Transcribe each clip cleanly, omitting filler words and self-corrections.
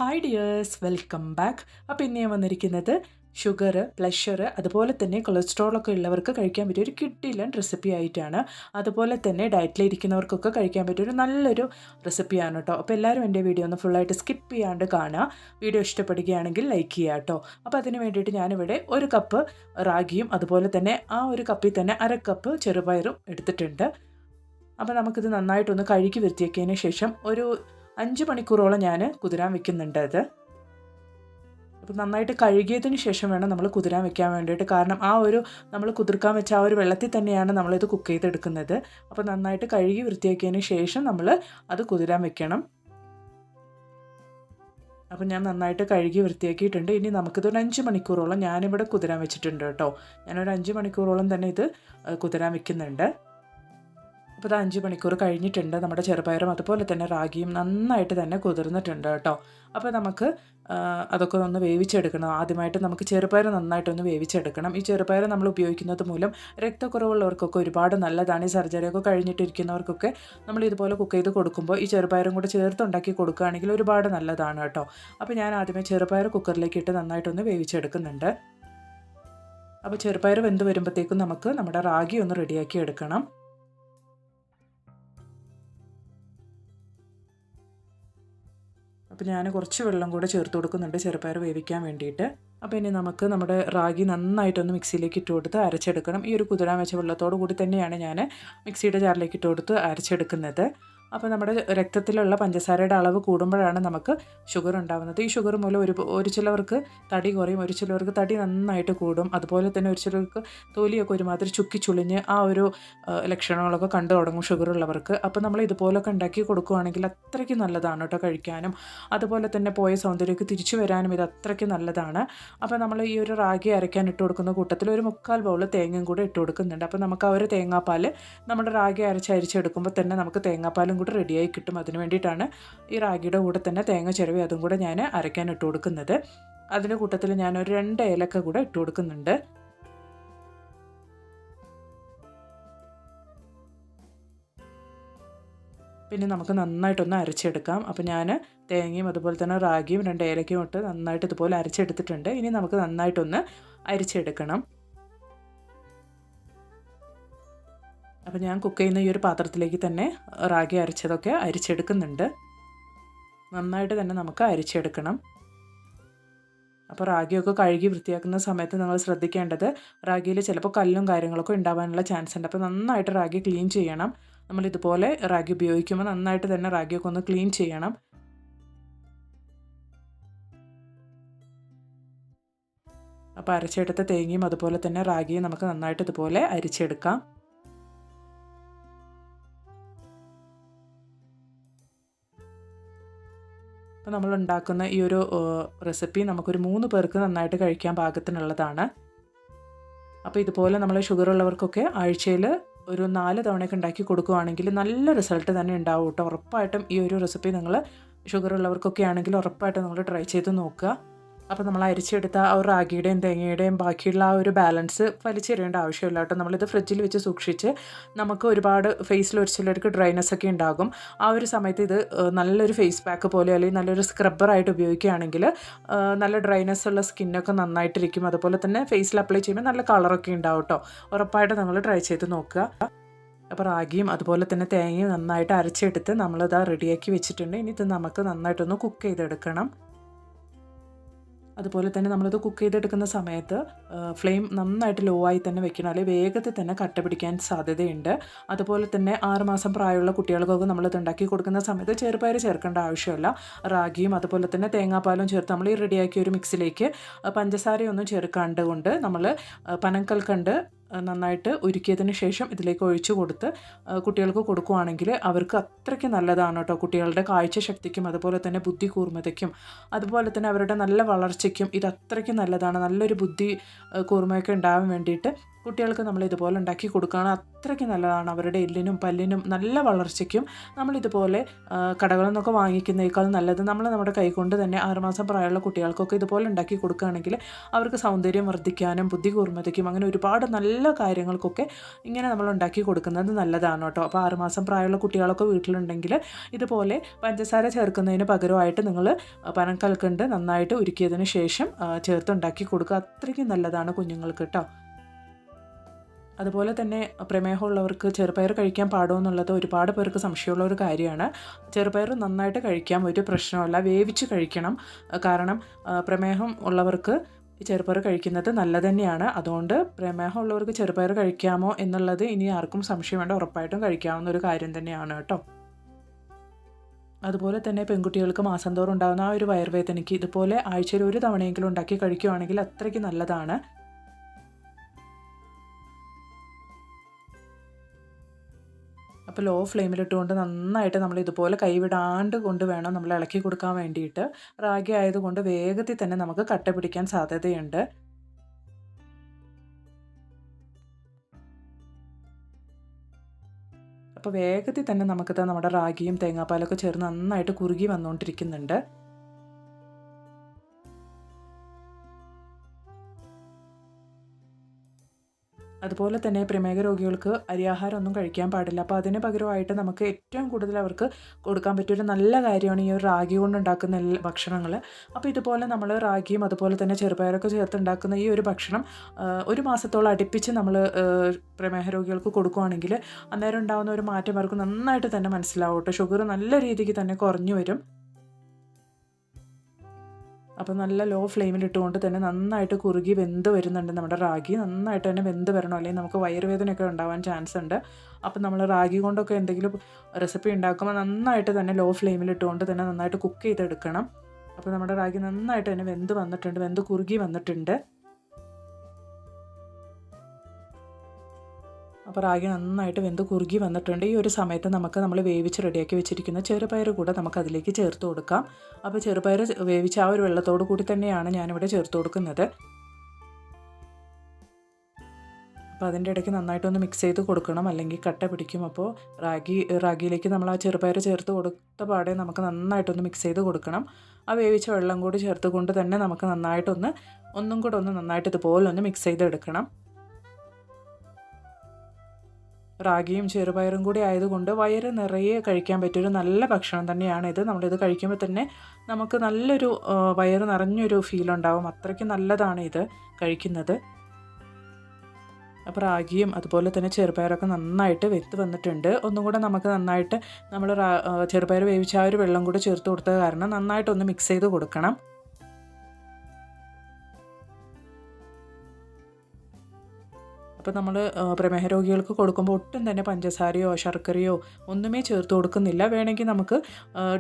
Hi dears, welcome back. അപ്പോൾ ഇന്ന് ഞാൻ വന്നിരിക്കുന്നത് ഷുഗർ, പ്രഷർ, അതുപോലെ തന്നെ കൊളസ്ട്രോളൊക്കെ ഉള്ളവർക്ക് കഴിക്കാൻ പറ്റിയ ഒരു കിഡിലൻ റെസിപ്പി ആയിട്ടാണ്. അതുപോലെ തന്നെ ഡയറ്റിലിരിക്കുന്നവർക്കൊക്കെ കഴിക്കാൻ പറ്റിയ ഒരു നല്ലൊരു റെസിപ്പിയാണ് കേട്ടോ. അപ്പോൾ എല്ലാവരും എൻ്റെ വീഡിയോ ഒന്ന് ഫുള്ളായിട്ട് സ്കിപ്പ് ചെയ്യാണ്ട് കാണുക. വീഡിയോ ഇഷ്ടപ്പെടുകയാണെങ്കിൽ ലൈക്ക് ചെയ്യുക കേട്ടോ. അപ്പോൾ അതിന് വേണ്ടിയിട്ട് ഞാനിവിടെ 1 കപ്പ് റാഗിയും അതുപോലെ തന്നെ ആ ഒരു കപ്പിൽ തന്നെ 1/2 കപ്പ് ചെറുപയറും എടുത്തിട്ടുണ്ട്. അപ്പോൾ നമുക്കിത് നന്നായിട്ടൊന്ന് കഴുകി വൃത്തിയാക്കിയതിന് ശേഷം ഒരു 5 മണിക്കൂറോളം ഞാൻ കുതിരാൻ വെക്കുന്നുണ്ട്. അപ്പോൾ നന്നായിട്ട് കഴുകിയതിന് ശേഷം വേണം നമ്മൾ കുതിരാൻ വെക്കാൻ വേണ്ടിയിട്ട്. കാരണം നമ്മൾ കുതിർക്കാൻ വെച്ച ആ ഒരു വെള്ളത്തിൽ തന്നെയാണ് നമ്മളിത് കുക്ക് ചെയ്തെടുക്കുന്നത്. അപ്പോൾ നന്നായിട്ട് കഴുകി വൃത്തിയാക്കിയതിന് ശേഷം നമ്മൾ അത് കുതിരാൻ വെക്കണം. അപ്പോൾ ഞാൻ നന്നായിട്ട് കഴുകി വൃത്തിയാക്കിയിട്ടുണ്ട്. ഇനി നമുക്കിതൊരു 5 മണിക്കൂറോളം ഞാനിവിടെ കുതിരാൻ വെച്ചിട്ടുണ്ട് കേട്ടോ. ഞാനൊരു 5 മണിക്കൂറോളം തന്നെ ഇത് കുതിരാൻ വെക്കുന്നുണ്ട്. അപ്പോൾ ഇത് 5 മണിക്കൂർ കഴിഞ്ഞിട്ടുണ്ട്. നമ്മുടെ ചെറുപയറും അതുപോലെ തന്നെ റാഗിയും നന്നായിട്ട് തന്നെ കുതിർന്നിട്ടുണ്ട് കേട്ടോ. അപ്പോൾ നമുക്ക് അതൊക്കെ ഒന്ന് വേവിച്ചെടുക്കണം. ആദ്യമായിട്ട് നമുക്ക് ചെറുപയർ നന്നായിട്ടൊന്ന് വേവിച്ചെടുക്കണം. ഈ ചെറുപയർ നമ്മൾ ഉപയോഗിക്കുന്നത് മൂലം രക്തക്കുറവുള്ളവർക്കൊക്കെ ഒരുപാട് നല്ലതാണ്. ഈ സർജറിയൊക്കെ കഴിഞ്ഞിട്ടിരിക്കുന്നവർക്കൊക്കെ നമ്മൾ ഇതുപോലെ കുക്ക് ചെയ്ത് കൊടുക്കുമ്പോൾ ഈ ചെറുപയറും കൂടെ ചേർത്തുണ്ടാക്കി കൊടുക്കുകയാണെങ്കിൽ ഒരുപാട് നല്ലതാണ് കേട്ടോ. അപ്പോൾ ഞാൻ ആദ്യമേ ചെറുപയർ കുക്കറിലേക്ക് ഇട്ട് നന്നായിട്ടൊന്ന് വേവിച്ചെടുക്കുന്നുണ്ട്. അപ്പോൾ ചെറുപയർ വെന്ത് വരുമ്പോഴത്തേക്കും നമുക്ക് നമ്മുടെ റാഗി ഒന്ന് റെഡിയാക്കി എടുക്കണം. അപ്പോൾ ഞാൻ കുറച്ച് വെള്ളം കൂടെ ചേർത്ത് കൊടുക്കുന്നുണ്ട് ചെറുപയർ വേവിക്കാൻ വേണ്ടിയിട്ട്. അപ്പോൾ ഇനി നമുക്ക് നമ്മുടെ റാഗി നന്നായിട്ടൊന്ന് മിക്സിയിലേക്ക് ഇട്ട് കൊടുത്ത് അരച്ചെടുക്കണം. ഈ ഒരു കുതിരാൻ വെച്ച വെള്ളത്തോടു കൂടി തന്നെയാണ് ഞാൻ മിക്സിയുടെ ജാറിലേക്ക് ഇട്ട് കൊടുത്ത് അരച്ചെടുക്കുന്നത്. അപ്പോൾ നമ്മുടെ രക്തത്തിലുള്ള പഞ്ചസാരയുടെ അളവ് കൂടുമ്പോഴാണ് നമുക്ക് ഷുഗർ ഉണ്ടാകുന്നത്. ഈ ഷുഗർ മൂലം ഒരു ചിലവർക്ക് തടി കുറയും, ഒരു ചിലവർക്ക് തടി നന്നായിട്ട് കൂടും. അതുപോലെ തന്നെ ഒരു ചിലർക്ക് തൊലിയൊക്കെ ഒരുമാതിരി ചുക്കി ചുളിഞ്ഞ് ആ ഒരു ലക്ഷണങ്ങളൊക്കെ കണ്ടു തുടങ്ങും ഷുഗർ ഉള്ളവർക്ക്. അപ്പോൾ നമ്മൾ ഇതുപോലൊക്കെ ഉണ്ടാക്കി കൊടുക്കുകയാണെങ്കിൽ അത്രയ്ക്ക് നല്ലതാണ് കേട്ടോ കഴിക്കാനും. അതുപോലെ തന്നെ പോയ സൗന്ദര്യമൊക്കെ തിരിച്ചു വരാനും ഇത് അത്രയ്ക്ക് നല്ലതാണ്. അപ്പോൾ നമ്മൾ ഈ ഒരു റാഗി അരയ്ക്കാൻ ഇട്ട് കൊടുക്കുന്ന കൂട്ടത്തിൽ ഒരു 3/4 ബൗൾ തേങ്ങയും കൂടെ ഇട്ട് കൊടുക്കുന്നുണ്ട്. അപ്പോൾ നമുക്ക് ആ ഒരു തേങ്ങാപ്പാൽ നമ്മുടെ റാഗി അരിച്ചെടുക്കുമ്പോൾ തന്നെ നമുക്ക് തേങ്ങാപ്പാലും കൂടെ റെഡിയായി കിട്ടും. അതിന് വേണ്ടിയിട്ടാണ് ഈ റാഗിയുടെ കൂടെ തന്നെ തേങ്ങ ചിരവി അതും കൂടെ ഞാൻ അരയ്ക്കാൻ ഇട്ട് കൊടുക്കുന്നത്. അതിൻ്റെ കൂട്ടത്തിൽ ഞാനൊരു 2 ഏലക്ക കൂടെ ഇട്ട് കൊടുക്കുന്നുണ്ട്. പിന്നെ നമുക്ക് നന്നായിട്ടൊന്ന് അരച്ചെടുക്കാം. അപ്പോൾ ഞാൻ തേങ്ങയും അതുപോലെ തന്നെ റാഗിയും 2 ഏലക്കയും ഇട്ട് നന്നായിട്ട് ഇതുപോലെ അരച്ചെടുത്തിട്ടുണ്ട്. ഇനി നമുക്ക് നന്നായിട്ടൊന്ന് അരിച്ചെടുക്കണം. അപ്പോൾ ഞാൻ കുക്ക് ചെയ്യുന്ന ഈ ഒരു പാത്രത്തിലേക്ക് തന്നെ റാഗി അരച്ചതൊക്കെ അരിച്ചെടുക്കുന്നുണ്ട്. നന്നായിട്ട് തന്നെ നമുക്ക് അരിച്ചെടുക്കണം. അപ്പോൾ റാഗിയൊക്കെ കഴുകി വൃത്തിയാക്കുന്ന സമയത്ത് നിങ്ങൾ ശ്രദ്ധിക്കേണ്ടത് റാഗിയിൽ ചിലപ്പോൾ കല്ലും കാര്യങ്ങളൊക്കെ ഉണ്ടാവാനുള്ള ചാൻസ് ഉണ്ട്. അപ്പോൾ നന്നായിട്ട് റാഗി ക്ലീൻ ചെയ്യണം. നമ്മളിതുപോലെ റാഗി ഉപയോഗിക്കുമ്പോൾ നന്നായിട്ട് തന്നെ റാഗിയൊക്കെ ഒന്ന് ക്ലീൻ ചെയ്യണം. അപ്പോൾ അരച്ചെടുത്ത തേങ്ങയും അതുപോലെ തന്നെ റാഗിയും നമുക്ക് നന്നായിട്ട് ഇതുപോലെ അരിച്ചെടുക്കാം. അപ്പോൾ നമ്മൾ ഉണ്ടാക്കുന്ന ഈ ഒരു റെസിപ്പി നമുക്കൊരു 3 പേർക്ക് നന്നായിട്ട് കഴിക്കാൻ പാകത്തിനുള്ളതാണ്. അപ്പോൾ ഇതുപോലെ നമ്മൾ ഷുഗർ ഉള്ളവർക്കൊക്കെ ആഴ്ചയിൽ ഒരു 4 തവണയൊക്കെ ഉണ്ടാക്കി കൊടുക്കുകയാണെങ്കിൽ നല്ല റിസൾട്ട് തന്നെ ഉണ്ടാവും കേട്ടോ. ഉറപ്പായിട്ടും ഈ ഒരു റെസിപ്പി നിങ്ങൾ ഷുഗർ ഉള്ളവർക്കൊക്കെ ആണെങ്കിൽ ഉറപ്പായിട്ടും നിങ്ങൾ ട്രൈ ചെയ്ത് നോക്കുക. അപ്പോൾ നമ്മൾ അരിച്ചെടുത്ത ആ ഒരു റാഗിയുടെയും തേങ്ങയുടെയും ബാക്കിയുള്ള ആ ഒരു ബാലൻസ് വലിച്ചെറിയേണ്ട ആവശ്യമില്ല കേട്ടോ. നമ്മളിത് ഫ്രിഡ്ജിൽ വെച്ച് സൂക്ഷിച്ച് നമുക്ക് ഒരുപാട് ഫേസിൽ ഒരു ചിലർക്ക് ഡ്രൈനെസ് ഒക്കെ ഉണ്ടാകും. ആ ഒരു സമയത്ത് ഇത് നല്ലൊരു ഫേസ് പാക്ക് പോലെ അല്ലെങ്കിൽ നല്ലൊരു സ്ക്രബ്ബറായിട്ട് ഉപയോഗിക്കുകയാണെങ്കിൽ നല്ല ഡ്രൈനെസ് ഉള്ള സ്കിന്നൊക്കെ നന്നായിട്ടിരിക്കും. അതുപോലെ തന്നെ ഫേസിൽ അപ്ലൈ ചെയ്യുമ്പോൾ നല്ല കളറൊക്കെ ഉണ്ടാവും കേട്ടോ. ഉറപ്പായിട്ട് നിങ്ങൾ ട്രൈ ചെയ്ത് നോക്കുക. അപ്പോൾ റാഗിയും അതുപോലെ തന്നെ തേങ്ങയും നന്നായിട്ട് അരച്ചെടുത്ത് നമ്മളിത് റെഡിയാക്കി വെച്ചിട്ടുണ്ട്. ഇനി ഇത് നമുക്ക് നന്നായിട്ടൊന്ന് കുക്ക് ചെയ്തെടുക്കണം. അതുപോലെ തന്നെ നമ്മളിത് കുക്ക് ചെയ്തെടുക്കുന്ന സമയത്ത് ഫ്ലെയിം നന്നായിട്ട് ലോ ആയി തന്നെ വെക്കണം, അല്ലെങ്കിൽ വേഗത്തിൽ തന്നെ കട്ട പിടിക്കാൻ സാധ്യതയുണ്ട്. അതുപോലെ തന്നെ 6 മാസം പ്രായമുള്ള കുട്ടികൾക്കൊക്കെ നമ്മളിത് ഉണ്ടാക്കി കൊടുക്കുന്ന സമയത്ത് ചെറുപയർ ചേർക്കേണ്ട ആവശ്യമില്ല. റാഗിയും അതുപോലെ തന്നെ തേങ്ങാപ്പാലും ചേർത്ത് നമ്മൾ ഈ റെഡിയാക്കിയ ഒരു മിക്സിലേക്ക് പഞ്ചസാരയൊന്നും ചേർക്കാണ്ട് കൊണ്ട് നമ്മൾ പനങ്കൽക്കണ്ട് നന്നായിട്ട് ഉരുക്കിയതിന് ശേഷം ഇതിലേക്ക് ഒഴിച്ചു കൊടുത്ത് കുട്ടികൾക്ക് കൊടുക്കുകയാണെങ്കിൽ അവർക്ക് അത്രയ്ക്ക് നല്ലതാണ് കേട്ടോ. കുട്ടികളുടെ കാഴ്ചശക്തിക്കും അതുപോലെ തന്നെ ബുദ്ധി കൂർമ്മതയ്ക്കും അതുപോലെ തന്നെ അവരുടെ നല്ല വളർച്ചയ്ക്കും ഇത് അത്രയ്ക്ക് നല്ലതാണ്. നല്ലൊരു ബുദ്ധി കൂർമ്മയൊക്കെ ഉണ്ടാവാൻ വേണ്ടിയിട്ട് കുട്ടികൾക്ക് നമ്മൾ ഇതുപോലെ ഉണ്ടാക്കി കൊടുക്കുകയാണ് അത്രയ്ക്ക് നല്ലതാണ്. അവരുടെ എല്ലിനും പല്ലിനും നല്ല വളർച്ചയ്ക്കും നമ്മളിതുപോലെ കടകളിൽ നിന്നൊക്കെ വാങ്ങിക്കുന്നതിനേക്കാൾ നല്ലത് നമ്മുടെ കൈകൊണ്ട് തന്നെ 6 മാസം പ്രായമുള്ള കുട്ടികൾക്കൊക്കെ ഇതുപോലെ ഉണ്ടാക്കി കൊടുക്കുകയാണെങ്കിൽ അവർക്ക് സൗന്ദര്യം വർദ്ധിക്കാനും ബുദ്ധി കൂർമ്മതയ്ക്കും അങ്ങനെ ഒരുപാട് നല്ല കാര്യങ്ങൾക്കൊക്കെ ഇങ്ങനെ നമ്മൾ ഉണ്ടാക്കി കൊടുക്കുന്നത് നല്ലതാണ് കേട്ടോ. അപ്പോൾ 6 മാസം പ്രായമുള്ള കുട്ടികളൊക്കെ വീട്ടിലുണ്ടെങ്കിൽ ഇതുപോലെ പഞ്ചസാര ചേർക്കുന്നതിന് പകരമായിട്ട് നിങ്ങൾ പനക്കൽക്കണ്ട് നന്നായിട്ട് ഉരുക്കിയതിന് ശേഷം ചേർത്തുണ്ടാക്കി കൊടുക്കുക. അത്രയ്ക്കും നല്ലതാണ് കുഞ്ഞുങ്ങൾക്ക് കേട്ടോ. അതുപോലെ തന്നെ പ്രമേഹമുള്ളവർക്ക് ചെറുപയർ കഴിക്കാൻ പാടുമോ എന്നുള്ളത് ഒരുപാട് പേർക്ക് സംശയമുള്ള ഒരു കാര്യമാണ്. ചെറുപയർ നന്നായിട്ട് കഴിക്കാൻ ഒരു പ്രശ്നമല്ല, വേവിച്ച് കഴിക്കണം. കാരണം പ്രമേഹം ഉള്ളവർക്ക് ഈ ചെറുപയർ കഴിക്കുന്നത് നല്ലത് തന്നെയാണ്. അതുകൊണ്ട് പ്രമേഹം ഉള്ളവർക്ക് ചെറുപയർ കഴിക്കാമോ എന്നുള്ളത് ഇനി ആർക്കും സംശയം വേണ്ട, ഉറപ്പായിട്ടും കഴിക്കാവുന്ന ഒരു കാര്യം തന്നെയാണ് കേട്ടോ. അതുപോലെ തന്നെ പെൺകുട്ടികൾക്ക് മാസം തോറും ഉണ്ടാകുന്ന ആ ഒരു വയറുവേദനയ്ക്ക് ഇതുപോലെ ആഴ്ചയിൽ ഒരു തവണയെങ്കിലും ഉണ്ടാക്കി കഴിക്കുകയാണെങ്കിൽ അത്രയ്ക്ക് നല്ലതാണ്. അപ്പോൾ ലോ ഫ്ലെയിമിലിട്ടുകൊണ്ട് നന്നായിട്ട് നമ്മൾ ഇതുപോലെ കൈവിടാണ്ട് കൊണ്ട് വേണം നമ്മൾ ഇളക്കി കൊടുക്കാൻ വേണ്ടിയിട്ട്. റാഗി ആയതുകൊണ്ട് വേഗത്തിൽ തന്നെ നമുക്ക് കട്ട പിടിക്കാൻ സാധ്യതയുണ്ട്. അപ്പോൾ വേഗത്തിൽ തന്നെ നമുക്കിത് നമ്മുടെ റാഗിയും തേങ്ങാപ്പാലൊക്കെ ചേർന്ന് നന്നായിട്ട് കുറുകി വന്നുകൊണ്ടിരിക്കുന്നുണ്ട്. അതുപോലെ തന്നെ പ്രമേഹ രോഗികൾക്ക് അരിയാഹാരം ഒന്നും കഴിക്കാൻ പാടില്ല. അപ്പോൾ അതിന് പകരമായിട്ട് നമുക്ക് ഏറ്റവും കൂടുതൽ അവർക്ക് കൊടുക്കാൻ പറ്റിയൊരു നല്ല കാര്യമാണ് ഈ ഒരു റാഗി കൊണ്ടുണ്ടാക്കുന്ന ഭക്ഷണങ്ങൾ. അപ്പോൾ ഇതുപോലെ നമ്മൾ റാഗിയും അതുപോലെ തന്നെ ചെറുപയറൊക്കെ ചേർത്തുണ്ടാക്കുന്ന ഈ ഒരു ഭക്ഷണം ഒരു മാസത്തോളം അടുപ്പിച്ച് നമ്മൾ പ്രമേഹ രോഗികൾക്ക് കൊടുക്കുകയാണെങ്കിൽ അന്നേരം ഉണ്ടാകുന്ന ഒരു മാറ്റം അവർക്ക് നന്നായിട്ട് തന്നെ മനസ്സിലാവും കേട്ടോ. ഷുഗർ നല്ല രീതിക്ക് തന്നെ കുറഞ്ഞു വരും. അപ്പോൾ നല്ല ലോ ഫ്ലെയിമിലിട്ടുകൊണ്ട് തന്നെ നന്നായിട്ട് കുറുകി വെന്ത് വരുന്നുണ്ട്. നമ്മുടെ റാഗി നന്നായിട്ട് തന്നെ വെന്ത് വരണം, അല്ലെങ്കിൽ നമുക്ക് വയറുവേദനയൊക്കെ ഉണ്ടാവാൻ ചാൻസ് ഉണ്ട്. അപ്പോൾ നമ്മൾ റാഗി കൊണ്ടൊക്കെ എന്തെങ്കിലും റെസിപ്പി ഉണ്ടാക്കുമ്പോൾ നന്നായിട്ട് തന്നെ ലോ ഫ്ലെയിമിലിട്ടുകൊണ്ട് തന്നെ നന്നായിട്ട് കുക്ക് ചെയ്തെടുക്കണം. അപ്പോൾ നമ്മുടെ റാഗി നന്നായിട്ട് തന്നെ വെന്ത് വന്നിട്ടുണ്ട്, വെന്ത് കുറുകി വന്നിട്ടുണ്ട്. അപ്പോൾ റാഗി നന്നായിട്ട് വെന്ത് കുറുകി വന്നിട്ടുണ്ട്. ഈ ഒരു സമയത്ത് നമ്മൾ വേവിച്ച് റെഡിയാക്കി വെച്ചിരിക്കുന്ന ചെറുപയർ കൂടെ നമുക്ക് അതിലേക്ക് ചേർത്ത് കൊടുക്കാം. അപ്പോൾ ചെറുപയർ വേവിച്ച ആ ഒരു വെള്ളത്തോട് കൂടി തന്നെയാണ് ഞാനിവിടെ ചേർത്ത് കൊടുക്കുന്നത്. അപ്പോൾ അതിൻ്റെ ഇടയ്ക്ക് നന്നായിട്ടൊന്ന് മിക്സ് ചെയ്ത് കൊടുക്കണം, അല്ലെങ്കിൽ കട്ട പിടിക്കും. അപ്പോൾ റാഗിയിലേക്ക് നമ്മൾ ആ ചെറുപയർ ചേർത്ത് കൊടുത്ത പാടെ നമുക്ക് നന്നായിട്ടൊന്ന് മിക്സ് ചെയ്ത് കൊടുക്കണം. ആ വേവിച്ച വെള്ളം കൂടി ചേർത്ത് കൊണ്ട് തന്നെ നമുക്ക് ഒന്നും കൂടെ നന്നായിട്ട് ഇതുപോലെ ഒന്ന് മിക്സ് ചെയ്തെടുക്കണം. റാഗിയും ചെറുപയറും കൂടി ആയതുകൊണ്ട് വയറ് നിറയെ കഴിക്കാൻ പറ്റിയൊരു നല്ല ഭക്ഷണം തന്നെയാണിത്. നമ്മളിത് കഴിക്കുമ്പോൾ തന്നെ നമുക്ക് നല്ലൊരു വയറ് നിറഞ്ഞൊരു ഫീലുണ്ടാവും. അത്രയ്ക്ക് നല്ലതാണ് ഇത് കഴിക്കുന്നത്. അപ്പോൾ റാഗിയും അതുപോലെ തന്നെ ചെറുപയറൊക്കെ നന്നായിട്ട് വെന്ത് വന്നിട്ടുണ്ട്. ഒന്നും കൂടെ നമുക്ക് നന്നായിട്ട് നമ്മൾ ചെറുപയർ വേവിച്ച ആ ഒരു വെള്ളം കൂടെ ചേർത്ത് കൊടുത്തത് കാരണം നന്നായിട്ടൊന്ന് മിക്സ് ചെയ്ത് കൊടുക്കണം. അപ്പോൾ നമ്മൾ പ്രമേഹ രോഗികൾക്ക് കൊടുക്കുമ്പോൾ ഒട്ടും തന്നെ പഞ്ചസാരയോ ശർക്കരയോ ഒന്നുമേ ചേർത്ത് കൊടുക്കുന്നില്ല. വേണമെങ്കിൽ നമുക്ക്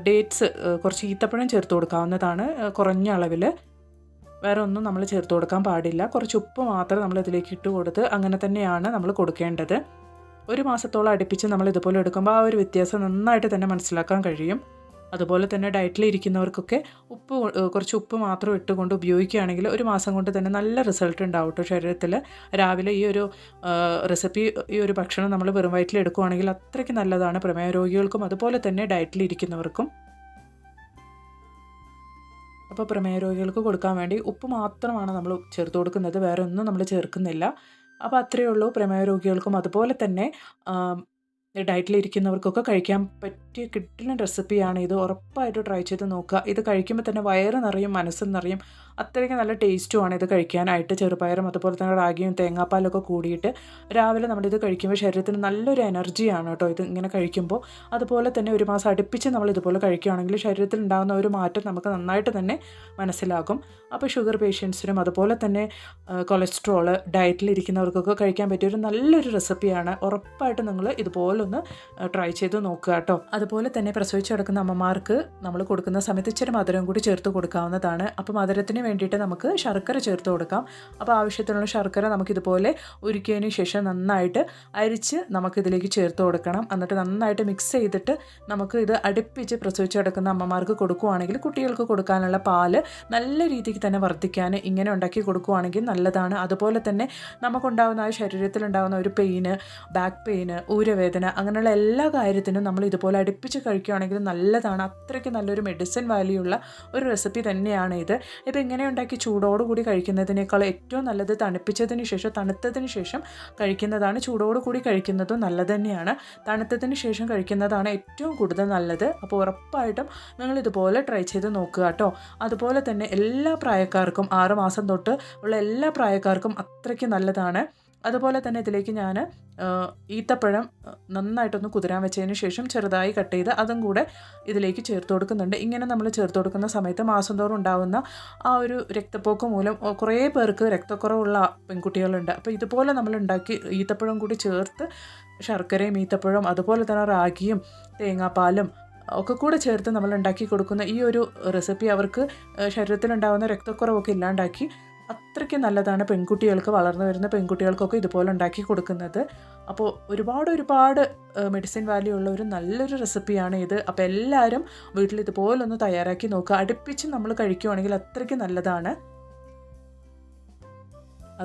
ഡേറ്റ്സ് കുറച്ച് ഈത്തപ്പഴം ചേർത്ത് കൊടുക്കാവുന്നതാണ്, കുറഞ്ഞ അളവിൽ. വേറെ ഒന്നും നമ്മൾ ചേർത്ത് കൊടുക്കാൻ പാടില്ല. കുറച്ച് ഉപ്പ് മാത്രം നമ്മൾ ഇതിലേക്ക് ഇട്ട് കൊടുത്ത് അങ്ങനെ തന്നെയാണ് നമ്മൾ കൊടുക്കേണ്ടത്. ഒരു മാസത്തോളം അടുപ്പിച്ച് നമ്മൾ ഇതുപോലെ എടുക്കുമ്പോൾ ആ ഒരു വ്യത്യാസം നന്നായിട്ട് തന്നെ മനസ്സിലാക്കാൻ കഴിയും. അതുപോലെ തന്നെ ഡയറ്റിലിരിക്കുന്നവർക്കൊക്കെ കുറച്ച് ഉപ്പ് മാത്രം ഇട്ടുകൊണ്ട് ഉപയോഗിക്കുകയാണെങ്കിൽ ഒരു മാസം കൊണ്ട് തന്നെ നല്ല റിസൾട്ട് ഉണ്ടാവും കേട്ടോ ശരീരത്തിൽ. രാവിലെ ഈ ഒരു റെസിപ്പി, ഈ ഒരു ഭക്ഷണം നമ്മൾ വെറും വയറ്റിൽ എടുക്കുകയാണെങ്കിൽ അത്രയ്ക്ക് നല്ലതാണ് പ്രമേഹ രോഗികൾക്കും അതുപോലെ തന്നെ ഡയറ്റിലിരിക്കുന്നവർക്കും. അപ്പോൾ പ്രമേഹ രോഗികൾക്ക് കൊടുക്കാൻ വേണ്ടി ഉപ്പ് മാത്രമാണ് നമ്മൾ ചേർത്ത് കൊടുക്കുന്നത്, വേറെ ഒന്നും നമ്മൾ ചേർക്കുന്നില്ല. അപ്പോൾ അത്രയേ ഉള്ളൂ. പ്രമേഹ രോഗികൾക്കും അതുപോലെ തന്നെ ഡയറ്റിലിരിക്കുന്നവർക്കൊക്കെ കഴിക്കാൻ പറ്റിയ കിട്ടുന്ന റെസിപ്പിയാണ് ഇത്. ഉറപ്പായിട്ട് ട്രൈ ചെയ്ത് നോക്കുക. ഇത് കഴിക്കുമ്പോൾ തന്നെ വയറ് നിറയും, മനസ്സും നിറയും. അത്രയ്ക്ക് നല്ല ടേസ്റ്റുമാണ് ഇത് കഴിക്കാനായിട്ട്. ചെറുപയറും അതുപോലെ തന്നെ റാഗിയും തേങ്ങാപ്പാലൊക്കെ കൂടിയിട്ട് രാവിലെ നമ്മളിത് കഴിക്കുമ്പോൾ ശരീരത്തിന് നല്ലൊരു എനർജിയാണ് കേട്ടോ ഇത് ഇങ്ങനെ കഴിക്കുമ്പോൾ. അതുപോലെ തന്നെ ഒരു മാസം അടുപ്പിച്ച് നമ്മൾ ഇതുപോലെ കഴിക്കുകയാണെങ്കിൽ ശരീരത്തിൽ ഉണ്ടാകുന്ന ഒരു മാറ്റം നമുക്ക് നന്നായിട്ട് തന്നെ മനസ്സിലാകും. അപ്പോൾ ഷുഗർ പേഷ്യൻസിനും അതുപോലെ തന്നെ കൊളസ്ട്രോള് ഡയറ്റിലിരിക്കുന്നവർക്കൊക്കെ കഴിക്കാൻ പറ്റിയൊരു നല്ലൊരു റെസിപ്പിയാണ്. ഉറപ്പായിട്ട് നിങ്ങൾ ഇതുപോലെ ഇതുപോലൊന്ന് ട്രൈ ചെയ്ത് നോക്കുക കേട്ടോ. അതുപോലെ തന്നെ പ്രസവിച്ച് കിടക്കുന്ന അമ്മമാർക്ക് നമ്മൾ കൊടുക്കുന്ന സമയത്ത് ഇച്ചിരി മധുരം കൂടി ചേർത്ത് കൊടുക്കാവുന്നതാണ്. അപ്പോൾ മധുരത്തിന് വേണ്ടിയിട്ട് നമുക്ക് ശർക്കര ചേർത്ത് കൊടുക്കാം. അപ്പോൾ ആവശ്യത്തിനുള്ള ശർക്കര നമുക്കിതുപോലെ ഉരുക്കിയതിന് ശേഷം നന്നായിട്ട് അരിച്ച് നമുക്കിതിലേക്ക് ചേർത്ത് കൊടുക്കണം. എന്നിട്ട് നന്നായിട്ട് മിക്സ് ചെയ്തിട്ട് നമുക്ക് ഇത് അടുപ്പിച്ച് പ്രസവിച്ച് കിടക്കുന്ന അമ്മമാർക്ക് കൊടുക്കുകയാണെങ്കിൽ കുട്ടികൾക്ക് കൊടുക്കാനുള്ള പാല് നല്ല രീതിക്ക് തന്നെ വർദ്ധിക്കാൻ ഇങ്ങനെ ഉണ്ടാക്കി കൊടുക്കുകയാണെങ്കിൽ നല്ലതാണ്. അതുപോലെ തന്നെ നമുക്കുണ്ടാകുന്ന ആ ശരീരത്തിലുണ്ടാകുന്ന ഒരു പെയിന്, ബാക്ക് പെയിന്, ഊരവേദന അങ്ങനെയുള്ള എല്ലാ കാര്യത്തിനും നമ്മൾ ഇതുപോലെ അടുപ്പിച്ച് കഴിക്കുകയാണെങ്കിൽ നല്ലതാണ്. അത്രയ്ക്ക് നല്ലൊരു മെഡിസിൻ വാല്യൂ ഉള്ള ഒരു റെസിപ്പി തന്നെയാണ് ഇത്. ഇപ്പോൾ ഇങ്ങനെ ഉണ്ടാക്കി ചൂടോടുകൂടി കഴിക്കുന്നതിനേക്കാൾ ഏറ്റവും നല്ലത് തണുത്തതിന് ശേഷം കഴിക്കുന്നതാണ്. ചൂടോടുകൂടി കഴിക്കുന്നതും നല്ലത് തന്നെയാണ്. തണുത്തതിന് ശേഷം കഴിക്കുന്നതാണ് ഏറ്റവും കൂടുതൽ നല്ലത്. അപ്പോൾ ഉറപ്പായിട്ടും നിങ്ങൾ ഇതുപോലെ ട്രൈ ചെയ്ത് നോക്കുക കേട്ടോ. അതുപോലെ തന്നെ എല്ലാ പ്രായക്കാർക്കും 6 മാസം തൊട്ട് ഉള്ള എല്ലാ പ്രായക്കാർക്കും അത്രയ്ക്ക് നല്ലതാണ്. അതുപോലെ തന്നെ ഇതിലേക്ക് ഞാൻ ഈത്തപ്പഴം നന്നായിട്ടൊന്ന് കുതിരാൻ വെച്ചതിന് ശേഷം ചെറുതായി കട്ട് ചെയ്ത് അതും കൂടെ ഇതിലേക്ക് ചേർത്ത് കൊടുക്കുന്നുണ്ട്. ഇങ്ങനെ നമ്മൾ ചേർത്ത് കൊടുക്കുന്ന സമയത്ത് മാസം തോറും ഉണ്ടാകുന്ന ആ ഒരു രക്തപ്പോക്ക് മൂലം കുറേ പേർക്ക് രക്തക്കുറവുള്ള പെൺകുട്ടികളുണ്ട്. അപ്പോൾ ഇതുപോലെ നമ്മൾ ഉണ്ടാക്കി ഈത്തപ്പഴം കൂടി ചേർത്ത് ശർക്കരയും ഈത്തപ്പഴം അതുപോലെ തന്നെ റാഗിയും തേങ്ങാപ്പാലും ഒക്കെ കൂടെ ചേർത്ത് നമ്മൾ ഉണ്ടാക്കി കൊടുക്കുന്ന ഈ ഒരു റെസിപ്പി അവർക്ക് ശരീരത്തിലുണ്ടാകുന്ന രക്തക്കുറവൊക്കെ ഇല്ലാണ്ടാക്കി അത്രയ്ക്ക് നല്ലതാണ്. പെൺകുട്ടികൾക്ക്, വളർന്നു വരുന്ന പെൺകുട്ടികൾക്കൊക്കെ ഇതുപോലെ ഉണ്ടാക്കി കൊടുക്കുന്നത്. അപ്പോൾ ഒരുപാട് മെഡിസിൻ വാല്യൂ ഉള്ള ഒരു നല്ലൊരു റെസിപ്പിയാണ് ഇത്. അപ്പോൾ എല്ലാവരും വീട്ടിൽ ഇതുപോലൊന്ന് തയ്യാറാക്കി നോക്കുക. അടുപ്പിച്ച് നമ്മൾ കഴിക്കുകയാണെങ്കിൽ അത്രയ്ക്ക് നല്ലതാണ്.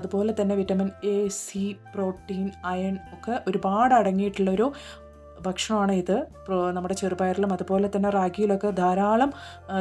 അതുപോലെ തന്നെ vitamin A, C, protein, iron ഒക്കെ ഒരുപാട് അടങ്ങിയിട്ടുള്ളൊരു ഭക്ഷണമാണ് ഇത്. നമ്മുടെ ചെറുപയറിലും അതുപോലെ തന്നെ റാഗിയിലൊക്കെ ധാരാളം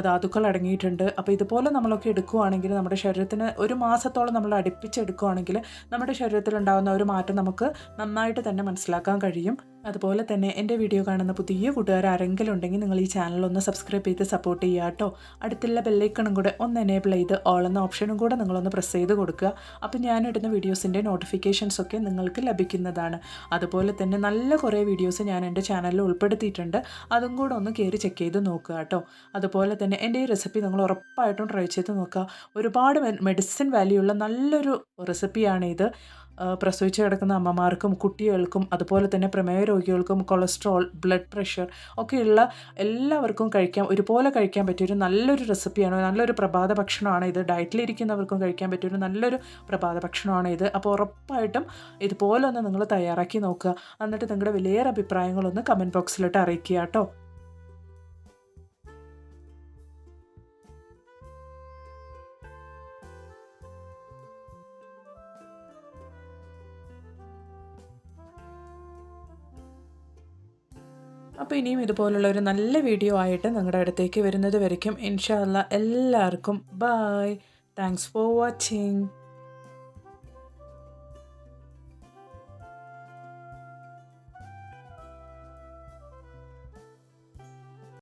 ധാതുക്കൾ അടങ്ങിയിട്ടുണ്ട്. അപ്പോൾ ഇതുപോലെ നമ്മളൊക്കെ എടുക്കുകയാണെങ്കിൽ നമ്മുടെ ശരീരത്തിന് ഒരു മാസത്തോളം നമ്മൾ അടുപ്പിച്ചെടുക്കുകയാണെങ്കിൽ നമ്മുടെ ശരീരത്തിലുണ്ടാകുന്ന ഒരു മാറ്റം നമുക്ക് നന്നായിട്ട് തന്നെ മനസ്സിലാക്കാൻ കഴിയും. അതുപോലെ തന്നെ എൻ്റെ വീഡിയോ കാണുന്ന പുതിയ കൂട്ടുകാർ ആരെങ്കിലും ഉണ്ടെങ്കിൽ നിങ്ങൾ ഈ ചാനലൊന്ന് സബ്സ്ക്രൈബ് ചെയ്ത് സപ്പോർട്ട് ചെയ്യുക കേട്ടോ. അടുത്തുള്ള ബെല്ലൈക്കണും കൂടെ ഒന്ന് എനേബിൾ ചെയ്ത് ഓൾ എന്ന ഓപ്ഷനും കൂടെ നിങ്ങളൊന്ന് പ്രസ് ചെയ്ത് കൊടുക്കുക. അപ്പോൾ ഞാനിടുന്ന വീഡിയോസിൻ്റെ നോട്ടിഫിക്കേഷൻസ് ഒക്കെ നിങ്ങൾക്ക് ലഭിക്കുന്നതാണ്. അതുപോലെ തന്നെ നല്ല കുറേ വീഡിയോസ് ഞാൻ എൻ്റെ ചാനലിൽ ഉൾപ്പെടുത്തിയിട്ടുണ്ട്. അതും കൂടെ ഒന്ന് കയറി ചെക്ക് ചെയ്ത് നോക്കുക കേട്ടോ. അതുപോലെ തന്നെ എൻ്റെ ഈ റെസിപ്പി നിങ്ങൾ ഉറപ്പായിട്ടും ട്രൈ ചെയ്ത് നോക്കുക. ഒരുപാട് മെഡിസിൻ വാല്യൂ ഉള്ള നല്ലൊരു റെസിപ്പിയാണ് ഇത്. പ്രസവിച്ച് കിടക്കുന്ന അമ്മമാർക്കും കുട്ടികൾക്കും അതുപോലെ തന്നെ പ്രമേഹ രോഗികൾക്കും കൊളസ്ട്രോൾ, ബ്ലഡ് പ്രഷർ ഒക്കെയുള്ള എല്ലാവർക്കും ഒരുപോലെ കഴിക്കാൻ പറ്റിയൊരു നല്ലൊരു റെസിപ്പിയാണ്. നല്ലൊരു പ്രഭാത ഭക്ഷണമാണ് ഇത്. ഡയറ്റിലിരിക്കുന്നവർക്കും കഴിക്കാൻ പറ്റിയൊരു നല്ലൊരു പ്രഭാത ഭക്ഷണമാണ് ഇത്. അപ്പോൾ ഉറപ്പായിട്ടും ഇതുപോലെ ഒന്ന് നിങ്ങൾ തയ്യാറാക്കി നോക്കുക. എന്നിട്ട് നിങ്ങളുടെ വലിയ അഭിപ്രായങ്ങളൊന്ന് കമൻറ്റ് ബോക്സിലിട്ട് അറിയിക്കുക കേട്ടോ. അപ്പോൾ ഇനിയും ഇതുപോലുള്ള ഒരു നല്ല വീഡിയോ ആയിട്ട് നിങ്ങളുടെ അടുത്തേക്ക് വരുന്നത് വരയ്ക്കും ഇൻഷാ അല്ലാ എല്ലാവർക്കും ബൈ. Thanks for watching.